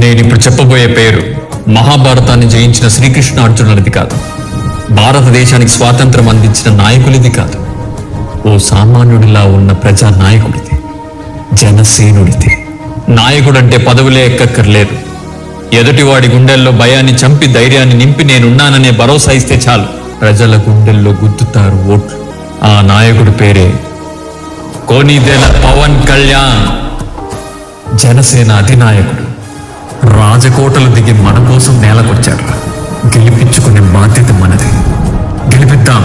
నేనిప్పుడు చెప్పబోయే పేరు మహాభారతాన్ని జయించిన శ్రీకృష్ణ అర్జునులది కాదు, భారతదేశానికి స్వాతంత్రం అందించిన నాయకులిది కాదు, ఓ సామాన్యుడిలా ఉన్న ప్రజా నాయకుడిది, జనసేనుడిది. నాయకుడంటే పదవులే ఎక్కక్కర్లేదు. ఎదుటివాడి గుండెల్లో భయాన్ని చంపి ధైర్యాన్ని నింపి నేనున్నాననే భరోసా ఇస్తే చాలు, ప్రజల గుండెల్లో గుద్దుతారు ఓట్లు. ఆ నాయకుడి పేరే కోనిదెల పవన్ కళ్యాణ్, జనసేన అధినాయకుడు. రాజకోటలు దిగి మన కోసం నేలకొచ్చాడు. గెలిపించుకునే బాధ్యత మనది. గెలిపిద్దాం.